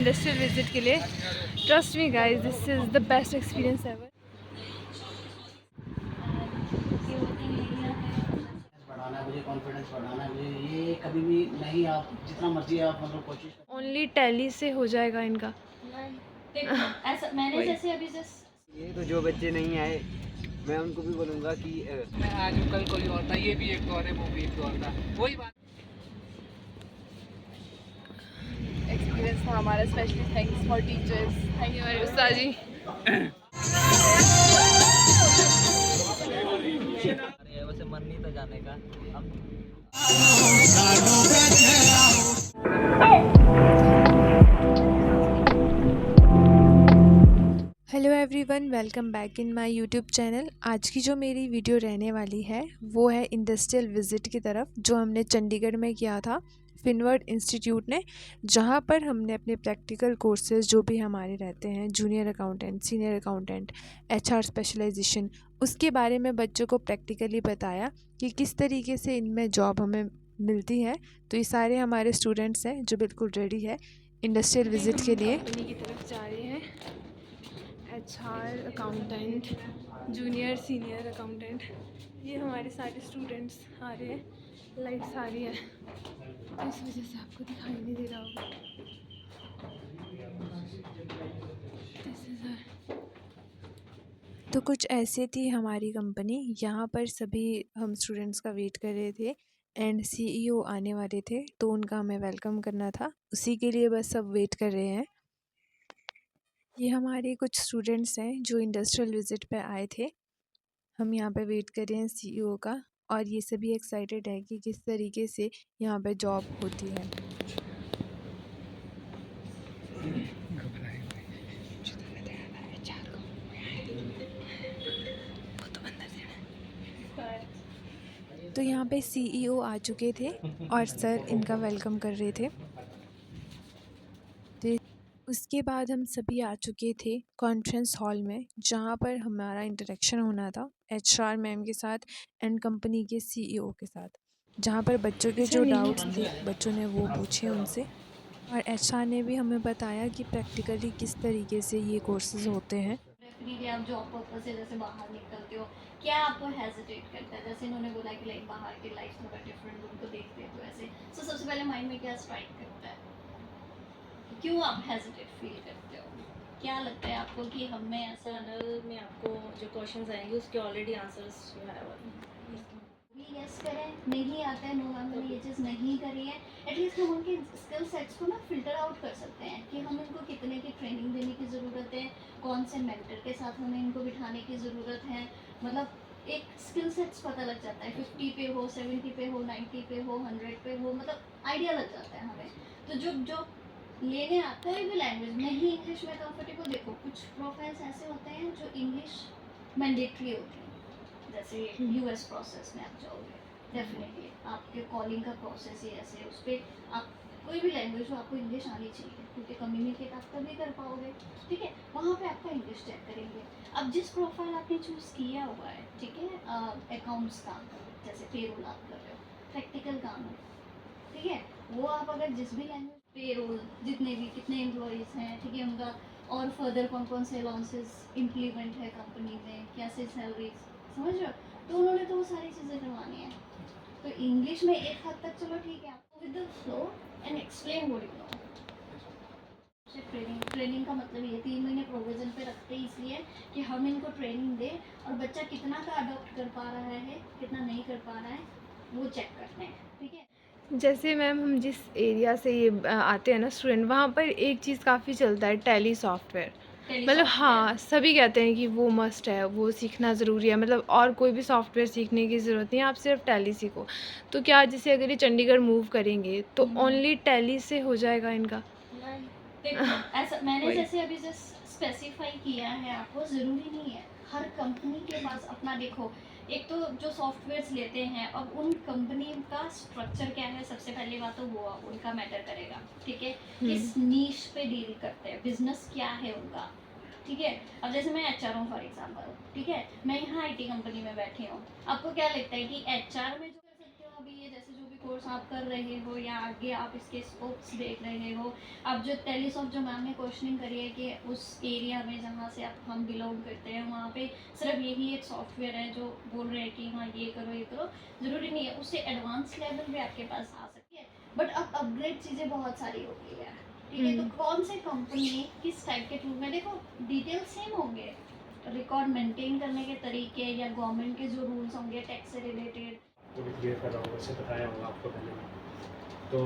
Industrial visit के लिए। Trust me guys, this is the best experience ever. बढ़ाना है मुझे, कॉन्फिडेंस बढ़ाना है मुझे। ये कभी भी नहीं, आप जितना मर्जी आप मतलब कोशिश ओनली टैली से हो जाएगा इनका। देखो ऐसा मैंने जैसे अभी जस्ट ये तो जो बच्चे नहीं आए मैं उनको भी बोलूँगा कि मैं आज हूँ, कल कोई और था, ये भी एक दौर है, वो भी एक दौर था, वही बात। एक्सपीरियंस था हमारा। Specially thanks for teachers, thank you हमारे उस्ताद जी। वैसे मन नहीं था जाने का। हम hello everyone, welcome back in my YouTube channel. आज की जो मेरी वीडियो रहने वाली है वो है इंडस्ट्रियल विज़िट की तरफ, जो हमने चंडीगढ़ में किया था फिनवर्ड इंस्टीट्यूट ने, जहाँ पर हमने अपने प्रैक्टिकल कोर्सेज जो भी हमारे रहते हैं, junior accountant, senior accountant, HR specialisation, उसके बारे में बच्चों को प्रैक्टिकली बताया कि किस तरीके से इनमें जॉब हमें मिलती है। तो ये सारे हमारे स्टूडेंट्स हैं जो बिल्कुल रेडी है इंडस्ट्रियल विज़िट के लिए। कंपनी की तरफ जा रहे हैं। HR accountant, junior senior accountant, ये हमारे सारे स्टूडेंट्स आ रहे हैं। लाइट्स आ रही है इस वजह से आपको दिखाई नहीं दे रहा होगा। This is our- तो कुछ ऐसे थी हमारी कंपनी। यहाँ पर सभी हम स्टूडेंट्स का वेट कर रहे थे एंड सीईओ आने वाले थे, तो उनका हमें वेलकम करना था, उसी के लिए बस सब वेट कर रहे हैं। ये हमारे कुछ स्टूडेंट्स हैं जो इंडस्ट्रियल विज़िट पे आए थे। हम यहाँ पे वेट कर रहे हैं सीईओ का, और ये सभी एक्साइटेड है कि किस तरीके से यहाँ पे जॉब होती है। तो यहाँ पे सीईओ आ चुके थे और सर इनका वेलकम कर रहे थे। तो उसके बाद हम सभी आ चुके थे कॉन्फ्रेंस हॉल में, जहाँ पर हमारा इंटरेक्शन होना था एचआर मैम के साथ एंड कंपनी के सीईओ के साथ, जहाँ पर बच्चों के जो डाउट्स थे बच्चों ने वो पूछे उनसे, और एचआर ने भी हमें बताया कि प्रैक्टिकली किस तरीके से ये कोर्सेज होते हैं। डेफिनेटली आप जॉब पर्पज से जैसे बाहर निकलते हो, क्या आपको हेजिटेट करता है? जैसे इन्होंने बोला कि लाइक बाहर की लाइफ थोड़ा डिफरेंट, उनको देखते हो ऐसे, तो सबसे पहले माइंड में क्या स्ट्राइक करता है? क्यों आप हेजिटेट फील करते हो? क्या लगता है आपको कि हमें ऐसा चैनल में आपको जो क्वेश्चंस आएंगे उसके ऑलरेडी आंसर्स जो है भी यस करें, नहीं आता है, नो मैम मैंने ये चीज़ नहीं करी है, एटलीस्ट हम उनके स्किल सेट्स को ना फिल्टर आउट कर सकते हैं कि हम इनको कितने की ट्रेनिंग देने की ज़रूरत है, कौन से मेंटर के साथ हमें इनको बिठाने की ज़रूरत है। मतलब एक स्किल सेट्स पता लग जाता है, 50 पे हो, 70 पे हो, 90 पे हो, 100 पे हो, मतलब आइडिया लग जाता है हमें। तो जो जो लेने आता है भी लैंग्वेज नहीं इंग्लिश में कंफर्टेबल, देखो कुछ प्रोफाइल्स ऐसे होते हैं जो इंग्लिश मैंडेटरी होती है, जैसे यूएस प्रोसेस में आप जाओगे, डेफिनेटली आपके कॉलिंग का प्रोसेस ही ऐसे है, उस पर आप कोई भी लैंग्वेज हो आपको इंग्लिश आनी चाहिए, क्योंकि कम्युनिकेट आप तभी कर पाओगे, ठीक है। वहाँ पे आपका इंग्लिश चेक करेंगे। अब जिस प्रोफाइल आपने चूज़ किया हुआ है, ठीक है, अकाउंट्स काम करो, जैसे पेरोल आप कर रहे हो, प्रैक्टिकल काम है, ठीक है, वो आप अगर जिस भी लैंग्वेज, पेरोल जितने भी कितने एम्प्लॉयज़ हैं, ठीक है, उनका और फर्दर कौन कौन से अलाउंसेस इम्प्लीमेंट है कंपनी में, कैसे सैलरीज, समझ रहे हो, तो उन्होंने तो वो सारी चीज़ें करवानी है। तो इंग्लिश में एक हद तक चलो ठीक है, आपको with the flow and explain what you know. Training का मतलब ये 3 महीने प्रोविजन पे रखते हैं, इसलिए कि हम इनको ट्रेनिंग दें और बच्चा कितना का अडॉप्ट कर पा रहा है, कितना नहीं कर पा रहा है, वो चेक करते हैं, ठीक है। जैसे मैम हम जिस एरिया से ये आते हैं ना स्टूडेंट, वहाँ पर एक चीज़ काफ़ी चलता है, टैली सॉफ्टवेयर। मतलब हाँ, सभी कहते हैं कि वो मस्ट है, वो सीखना ज़रूरी है, मतलब और कोई भी सॉफ्टवेयर सीखने की ज़रूरत नहीं है, आप सिर्फ टैली सीखो। तो क्या जैसे अगर ये चंडीगढ़ मूव करेंगे तो ओनली टैली से हो जाएगा इनका? देखो ऐसा मैंने जैसे अभी जस्ट स्पेसिफाई किया है आपको, ज़रूरी नहीं है, हर कंपनी के पास अपना, देखो एक तो जो सॉफ्टवेयर्स लेते हैं, अब उन कंपनी का स्ट्रक्चर क्या है, सबसे पहली बात तो वो उनका मैटर करेगा, ठीक है, किस नीश पे डील करते हैं, बिजनेस क्या है उनका, ठीक है। अब जैसे मैं एचआर हूँ फॉर एग्जांपल, ठीक है, मैं यहाँ आईटी कंपनी में बैठी हूँ, आपको क्या लगता है कि एचआर में जो कर सकते हो अभी ये जैसे जो भी कोर्स कोर्स आप कर रहे हो या आगे आप इसके स्कोप्स देख रहे हो, आप जो टेलीसॉफ्ट जो मैम ने क्वेश्चनिंग करी है कि उस एरिया में जहाँ से आप हम बिलोंग करते हैं वहाँ पे सिर्फ यही एक सॉफ्टवेयर है जो बोल रहे हैं कि हाँ ये करो, ज़रूरी नहीं है, उससे एडवांस लेवल भी आपके पास आ सकती है। बट अब अपग्रेड चीज़ें बहुत सारी हो गई है, ठीक है। तो कौन से कंपनी किस टाइप के टूल में, देखो डिटेल सेम होंगे, रिकॉर्ड मेंटेन करने के तरीके या गवर्नमेंट के जो रूल्स होंगे टैक्स से रिलेटेड, वो भी क्लियर कर रहा हूँ, वैसे बताया होगा आपको पहले में। तो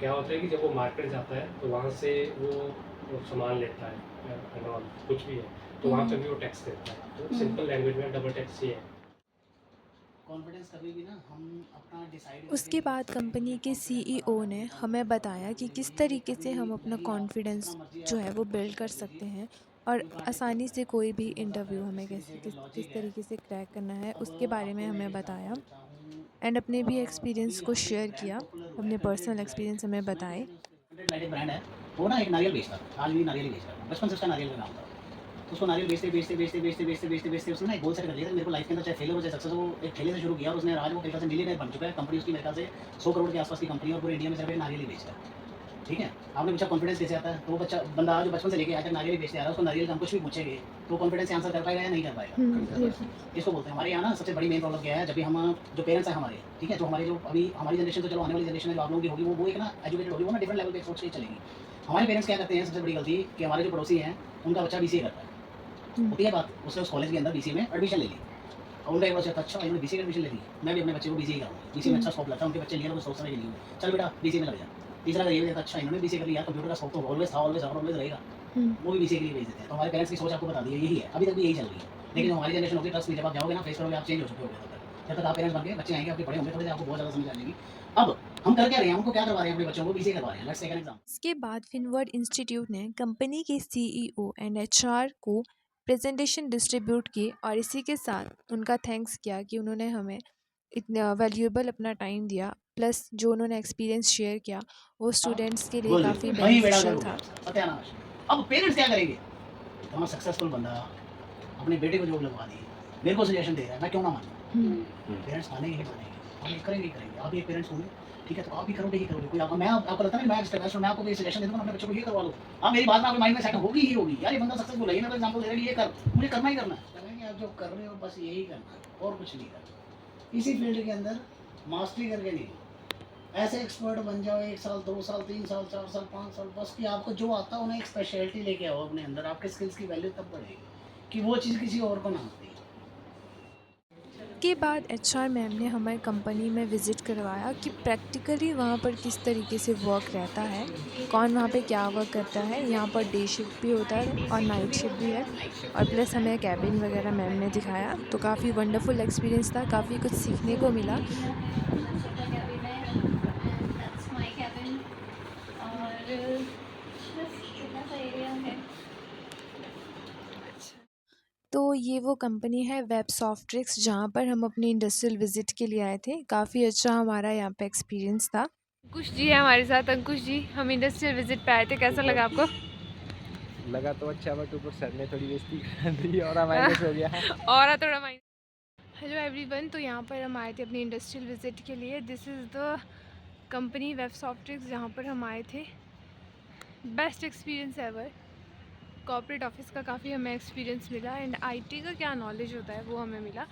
क्या होता है कि जब वो मार्केट जाता है तो वहाँ से वो सामान लेता है एंड ऑल कुछ भी है, तो वहाँ पे भी वो टैक्स देता है। तो सिंपल लैंग्वेज में डबल टैक्स ही है। कॉन्फिडेंस कभी भी ना हम अपना डिसाइड उसके बाद कंपनी के सीईओ ने हमें बताया कि किस तरीके से हम अपना कॉन्फिडेंस जो है वो बिल्ड कर सकते हैं और आसानी से कोई भी इंटरव्यू हमें किस तरीके से क्रैक करना है उसके बारे में हमें बताया एंड अपने भी एक्सपीरियंस को शेयर किया, अपने पर्सनल एक्सपीरियंस हमें बताए। ब्रांड है वो ना, एक नारियल बेचता था, आज भी नारियल ही बेच रहा है, बचपन से उसका नारियल का नाम था। तो उसको नारियल बेचते उसने ना एक गोल सेट कर लिया था, मेरे को लाइफ के अंदर चाहे फेलियर हो चाहे सक्सेस हो, एक ठेले से शुरू किया और उसने आज वो 1% मिलियनेयर बन चुका है। कंपनी उसकी मेरे ख्याल से 100 करोड़ के आसपास की कंपनी और पूरे इंडिया में सिर्फ एक नारियल ही बेचता है, ठीक है। आपने पूछा कॉन्फिडेंस कैसे आता है, तो वो बंदा जो बचपन से लेके आज तक नारियल ही बेचते आ रहा है, उसको नारियल का हम कुछ भी पूछेंगे तो कॉन्फिडेंस से आंसर कर पाएगा या नहीं कर पाएगा। इसको बोलते हैं हमारे यहाँ ना सबसे बड़ी मेन प्रॉब्लम क्या है, जब भी हम जो पेरेंट्स हैं हमारे, ठीक है, जो हमारे जो अभी हमारी जनरेशन तो चलो आने वाली जनरेशन है जो आप लोगों की होगी, वो एक ना एजुकेटेड होगी, वो ना डिफरेंट लेवल पे सोच के चलेगी। हमारे पेरेंट्स क्या करते हैं, सबसे बड़ी गलती कि हमारे जो पड़ोसी हैं उनका बच्चा बीसीए करता है, होती है बात, उसने उस कॉलेज के अंदर बीसीए में एडमिशन ले ली और उनका एक बार सोचा अच्छा इन्होंने बीसीए का एडमिशन ले ली, मैं भी अपने बच्चे को बीसीए कराऊंगा, बीसीए में अच्छा स्कोप लगता है, उनके बच्चे लिए तो सोच समझ लिए चल बेटा बीसीए में लग जा। तीसरा ये भी अच्छा इन्होंने बीसीए कर लिया, कंप्यूटर का स्कोप तो ऑलवेज था, ऑलवेज रहेगा, वो भी बीसीए के लिए भेज देते हैं। तो हमारे पेरेंट्स की सोच आपको बता दी है, यही है, अभी तक भी यही चल रही है। लेकिन हमारी जनरेशन होगी, ट्रस्ट नहीं, जब आप जाओगे ना फेस करोगे, आप चेंज हो चुके होगे। जब तक आप पेरेंट्स बन के बच्चे आएंगे आपके बड़े होंगे थोड़े, आपको बहुत ज़्यादा समझ आ जाएगी। अब हम कर क्या रहे हैं, हमको क्या करवा रहे हैं, अपने बच्चों को बीसीए करवा रहे हैं। Let's take an example. इसके बाद फिनवर्ड इंस्टीट्यूट ने कंपनी के सीईओ एंड एचआर को प्रेजेंटेशन डिस्ट्रीब्यूट की और इसी के साथ उनका थैंक्स किया कि उन्होंने हमें इतना वैल्यूएबल अपना टाइम दिया, प्लस जो उन्होंने एक्सपीरियंस शेयर किया वो स्टूडेंट्स के लिए काफ़ी बेनिफिशियल था। सत्यानाश। अब पेरेंट्स क्या करेंगे, इतना सक्सेसफुल बंदा अपने बेटे को जॉब लगवा दी, मेरे को सजेशन दे रहा है, मैं क्यों ना मानूं। पेरेंट्स मानेंगे ही मानेंगे, हम करेंगे। आप एक पेरेंट्स होंगे, ठीक है, तो आप भी करोगे ही करोगे। कोई आपको, मैं आपको लगता है मैं आपको कोई सजेशन दे दूंगा अपने बच्चों को ये करवा लो, आप मेरी बात ना आपके माइंड में सेट होगी ही होगी, यार ये बंदा सक्सेसफुल है, ये मैं तो एग्जांपल दे रहा हूं, ये कर, मुझे करना ही करना है। करेंगे आप जो कर रहे हो बस यही करना है और कुछ नहीं करना। इसी फील्ड के अंदर मास्टरी करके नहीं, ऐसे एक्सपर्ट बन जाओ 1 साल 2 साल 3 साल 4 साल 5 साल, बस कि आपको जो आता है उन्हें एक स्पेशलिटी लेके आओ अपने अंदर, आपके स्किल्स की वैल्यू तब बढ़ेगी कि वो चीज़ किसी और को ना आती। के बाद एचआर मैम ने हमारी कंपनी में विज़िट करवाया कि प्रैक्टिकली वहाँ पर किस तरीके से वर्क रहता है, कौन वहाँ पे क्या वर्क करता है। यहाँ पर डे शिफ्ट भी होता है और नाइट शिफ्ट भी है और प्लस हमें कैबिन वगैरह मैम ने दिखाया, तो काफ़ी वंडरफुल एक्सपीरियंस था, काफ़ी कुछ सीखने को मिला। तो ये वो कंपनी है वेब सॉफ्ट्रिक्स जहाँ पर हम अपनी इंडस्ट्रियल विज़िट के लिए आए थे। काफ़ी अच्छा हमारा यहाँ पे एक्सपीरियंस था। अंकुश जी है हमारे साथ। अंकुश जी, हम इंडस्ट्रियल विज़िट पे आए थे, कैसा लगा आपको? लगा तो अच्छा, बट ऊपर सर ने थोड़ी बेइज्जती कर दी और माइनस हो गया और थोड़ा माइनस। हेलो एवरीवन, तो यहाँ पर हम आए थे अपनी इंडस्ट्रियल विज़िट के लिए। This is the company Web Softrix जहाँ पर हम आए थे। Best experience ever. Corporate office का काफ़ी हमें एक्सपीरियंस मिला एंड आईटी का क्या नॉलेज होता है वो हमें मिला,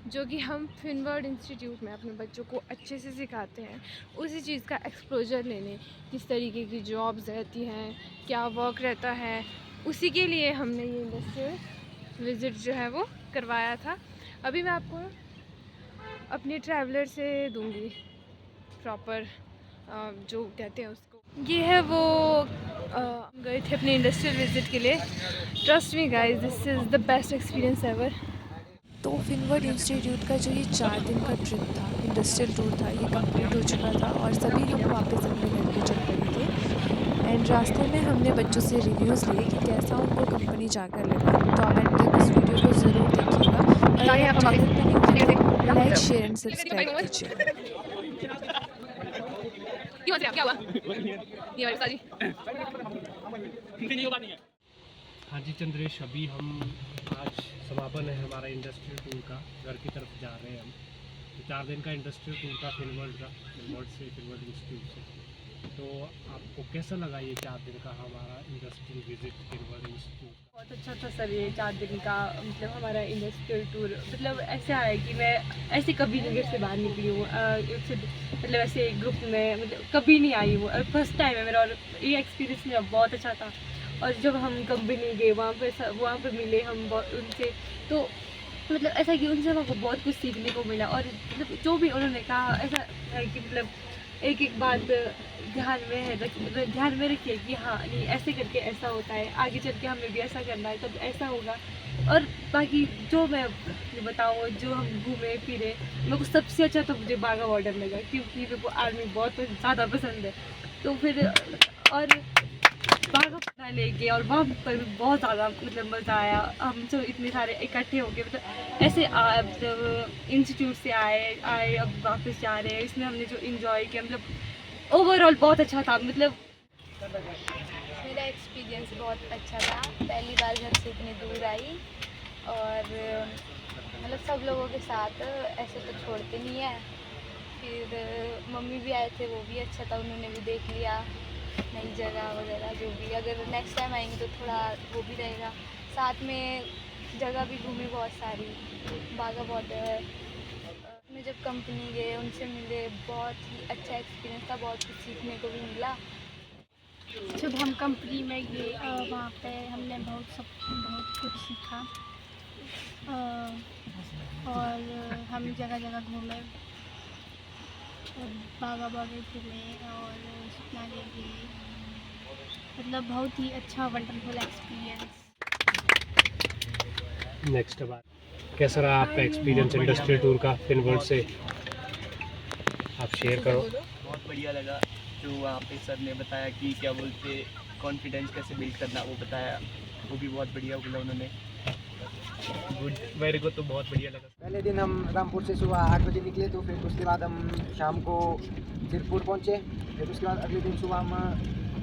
जो कि हम फिनवर्ड इंस्टीट्यूट में अपने बच्चों को अच्छे से सिखाते हैं। उसी चीज़ का एक्सपोजर लेने, किस तरीके की जॉब्स रहती हैं, क्या वर्क रहता है, उसी के लिए हमने ये इंडस्ट्रियल विज़िट जो है वो करवाया था। अभी मैं आपको अपने ट्रैवलर से दूंगी प्रॉपर जो कहते हैं उसको। ये है वो गए थे अपनी इंडस्ट्रियल विज़िट के लिए। Trust me guys, this is the best experience ever. तो फिनवर्ड इंस्टीट्यूट का जो ये 4 दिन का ट्रिप था, इंडस्ट्रियल टूर था, ये कंप्लीट हो चुका था और सभी हम वापस अपने घर पे चल पड़े थे। एंड रास्ते में हमने बच्चों से रिव्यूज़ लिए कि कैसा उनको कंपनी जाकर लगा। तो आप एंड तक इस वीडियो को ज़रूर देखिएगा और अगर आप चैनल पर न्यू हैं तो लाइक शेयर एंड सब्सक्राइब कीजिए। क्या हुआ? ये वाली सारी हाँ जी चंद्रेश, अभी हम आज समापन है हमारा इंडस्ट्रियल टूर का, घर की तरफ जा रहे हैं हम। तो 4 दिन का इंडस्ट्रियल टूर था फिनवर्ल्ड का, फिनवर्ल्ड इंस्टीट्यूट से। तो आपको कैसा लगा ये 4 दिन का हमारा इंडस्ट्रियल विजिट फिनवर्ल्ड इंस्टीट्यूट? बहुत अच्छा था सर ये 4 दिन का मतलब हमारा इंडस्ट्रियल टूर। मतलब ऐसा है कि मैं ऐसे कभी नहीं घर से बाहर निकली हूँ, मतलब ऐसे ग्रुप में मतलब कभी नहीं आई हूँ, फर्स्ट टाइम है मेरा। और ये एक्सपीरियंस मेरा बहुत अच्छा था। और जब हम कंपनी गए वहाँ पे मिले हम उनसे, तो मतलब ऐसा कि उनसे हमको बहुत कुछ सीखने को मिला। और मतलब जो भी उन्होंने कहा ऐसा है कि मतलब एक एक बात ध्यान में रखिए कि हाँ नहीं ऐसे करके ऐसा होता है, आगे चल के हमें भी ऐसा करना है तब ऐसा होगा। और बाकी जो मैं बताऊँ, जो हम घूमे फिरे, मेरे को सबसे अच्छा तो मुझे बाघा बॉर्डर लगा, क्योंकि मेरे को आर्मी बहुत ज़्यादा पसंद है। तो फिर और बाघा पता लेके और वहाँ पर भी बहुत ज़्यादा मतलब मज़ा आया। हम सब इतने सारे इकट्ठे हो गए, मतलब ऐसे मतलब इंस्टीट्यूट से आए अब वापस जा रहे हैं। इसमें हमने जो इन्जॉय किया मतलब ओवरऑल बहुत अच्छा था। मतलब मेरा एक्सपीरियंस बहुत अच्छा था। पहली बार घर से इतनी दूर आई और मतलब सब लोगों के साथ, ऐसे तो छोड़ते नहीं है। फिर मम्मी भी आए थे, वो भी अच्छा था, उन्होंने भी देख लिया नई जगह वगैरह जो भी। अगर नेक्स्ट टाइम आएंगे तो थोड़ा वो भी रहेगा। साथ में जगह भी घूमी बहुत सारी, बाघा बॉर्डर में जब कंपनी गए उनसे मिले, बहुत ही अच्छा एक्सपीरियंस था, बहुत कुछ सीखने को भी मिला। जब हम कंपनी में गए वहाँ पे हमने बहुत कुछ सीखा और हम जगह जगह घूमे और बाघा बॉर्डर घूमे और सुखना ले गए। मतलब बहुत ही अच्छा वंडरफुल एक्सपीरियंस। नेक्स्ट बात, कैसा रहा आपका एक्सपीरियंस इंडस्ट्रियल टूर का फिनवर्ल्ड से? आप शेयर करो। बहुत बढ़िया लगा जो वहाँ पे सर ने बताया कि क्या बोलते कॉन्फिडेंस कैसे बिल्ड करना, वो बताया, वो भी बहुत बढ़िया बोला उन्होंने। गुड, मेरे को तो बहुत बढ़िया लगा। पहले दिन हम रामपुर से सुबह 8 बजे निकले, तो फिर उसके बाद हम शाम को तिरपुर पहुँचे। फिर उसके बाद अगले दिन सुबह हम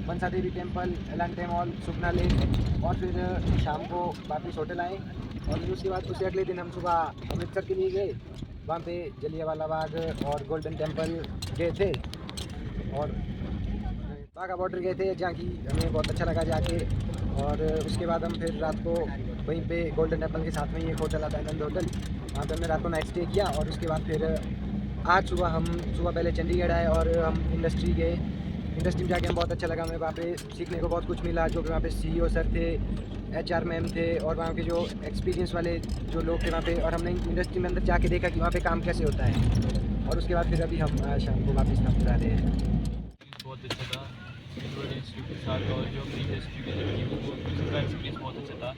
मनसा देवी टेम्पल, एलांटे मॉल, सुखना लेक और फिर शाम को वापस होटल आए। और फिर उसके बाद उससे अगले दिन हम सुबह अमृतसर के लिए गए। वहाँ पे जलियांवाला बाग और गोल्डन टेम्पल गए थे और बाघा बॉर्डर गए थे, जहाँ की हमें बहुत अच्छा लगा जाके। और उसके बाद हम फिर रात को वहीं पे गोल्डन टेम्पल के साथ में ही एक होटल आता है नंद होटल, वहाँ पे हमने रात को नाइट स्टे किया। और उसके बाद फिर आज सुबह पहले चंडीगढ़ आए और हम इंडस्ट्री गए। इंडस्ट्री में जाके हमें बहुत अच्छा लगा, हमें वहाँ पे सीखने को बहुत कुछ मिला। जो कि वहाँ पे CEO सर थे, HR मैम थे और वहाँ के जो एक्सपीरियंस वाले जो लोग थे वहाँ पे, और हमने इंडस्ट्री में अंदर जाके देखा कि वहाँ पे काम कैसे होता है। और उसके बाद फिर अभी हम शाम को वापस नागपुर आ रहे हैं। बहुत अच्छा था इंस्टीट्यूट के साथ, और जो अपनी इंडस्ट्री के जो उसका एक्सपीरियंस बहुत अच्छा था,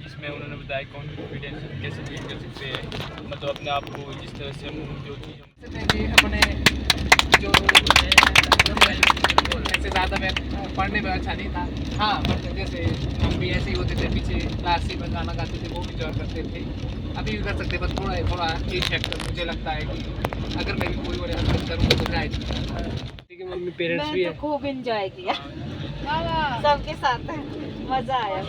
जिसमें उन्होंने बताया कॉन्फिडेंस कैसे बिल्ड कर सकते हैं, मतलब अपने आप को जिस तरह से हम जो चीज़ अपने जो ऐसे ज़्यादा मैं पढ़ने में अच्छा नहीं था। हाँ, मतलब जैसे हम भी ऐसे ही होते थे, पीछे क्लास में गाना गाते थे, वो भी जॉइन करते थे, अभी भी कर सकते, बस थोड़ा एज फैक्टर मुझे लगता है कि अगर मैं भी कोई बड़े हरकत करूँ तो शायद। मम्मी पेरेंट्स भी है। तो खूब एंजॉय किया सबके साथ, मज़ा आया।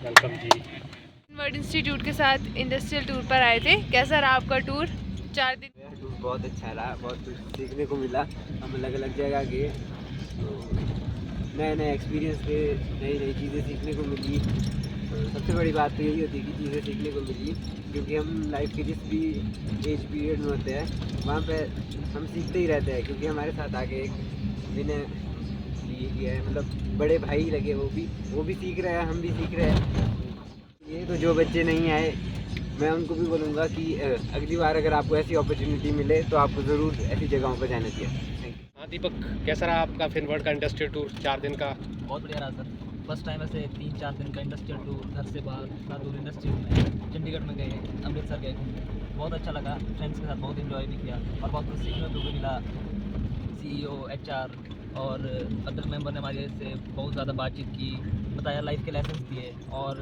वेलकम जी। फिनवर्ल्ड इंस्टीट्यूट के साथ इंडस्ट्रियल टूर पर आए थे। कैसा रहा आपका टूर? 4 दिन टूर बहुत अच्छा रहा, बहुत कुछ सीखने को मिला। हम अलग अलग जगह गए, नए नए एक्सपीरियंस थे, नई नई चीज़ें सीखने को मिली। सबसे बड़ी बात तो यही होती है कि चीज़ें सीखने को मिली, क्योंकि हम लाइफ के जिस भी एज पीरियड में होते हैं वहाँ पे हम सीखते ही रहते हैं। क्योंकि हमारे साथ आगे एक विनय किया है, मतलब बड़े भाई लगे, वो भी सीख रहे हैं, हम भी सीख रहे हैं। ये तो जो बच्चे नहीं आए, मैं उनको भी बोलूँगा कि अगली बार अगर आपको ऐसी अपॉर्चुनिटी मिले तो आपको ज़रूर ऐसी जगहों पर जाना चाहिए। हाँ दीपक, कैसा रहा आपका फिनवर्ल्ड का इंडस्ट्रियल टूर 4 दिन का? बहुत बढ़िया रहा सर। फर्स्ट टाइम ऐसे 3-4 दिन का इंडस्ट्रियल टूर, घर से बाहर इतना दूर इंडस्ट्री में, चंडीगढ़ में गए, अमृतसर गए, बहुत अच्छा लगा। फ्रेंड्स के साथ बहुत इन्जॉय भी किया और बहुत कुछ सीखने को भी मिला। CEO, HR और अदर मेंबर ने हमारे से बहुत ज़्यादा बातचीत की, बताया, लाइफ के लेसन्स दिए और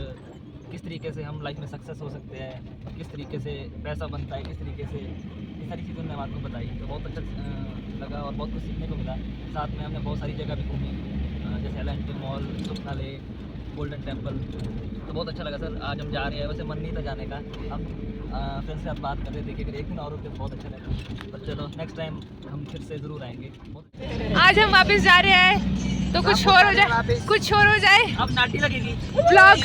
किस तरीके से हम लाइफ में सक्सेस हो सकते हैं, किस तरीके से पैसा बनता है, किस तरीके से, ये सारी चीज़ें उन्होंने हमारे को बताई। तो बहुत अच्छा लगा और बहुत कुछ सीखने को मिला। साथ में हमने बहुत सारी जगह भी घूमी, जैसे एलांटे मॉल, सुखना लेक, गोल्डन टेम्पल, तो बहुत अच्छा लगा सर। आज हम जा रहे हैं, वैसे मन नहीं था जाने का, हम फ्रेंड से आप बात कर रहे थे कि अगर एक दिन और होते तो बहुत अच्छा लगता, पर चलो नेक्स्ट टाइम हम फिर से ज़रूर आएंगे। आज हम वापस जा रहे हैं तो कुछ और हो जाए, कुछ और हो जाए, अब नाटी लगेगी ब्लॉग